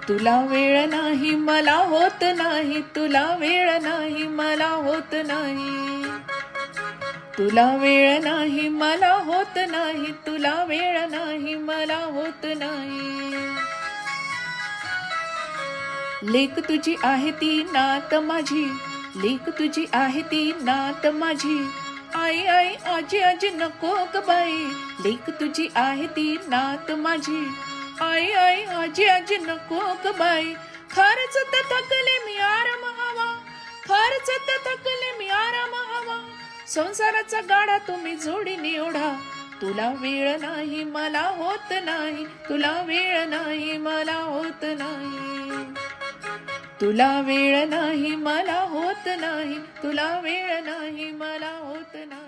तुला वेळ नाही मला होत नाही, तुला वेळ नाही मला होत नाही, तुला वेळ नाही मला होत नाही, तुला वेळ नाही मला होत नाही. लेक तुझी आहे ती नात माझी, लेक तुझी आहे ती नात माझी, आई आई आजी आजी नको ग बाई, लेक तुझी आहे ती नात माझी, आई आई आजी आजी नको ग बाई. खर्चत थकले मी आराम हवा, खर्चत थकले मी आराम हवा, संसाराचा गाडा तुम्ही जोडीने ओढा. तुला वेळ नाही मला होत नाही, तुला वेळ नाही मला होत नाही, तुला वेळ नाही मला होत नाही, तुला वेळ नाही मला होत नाही.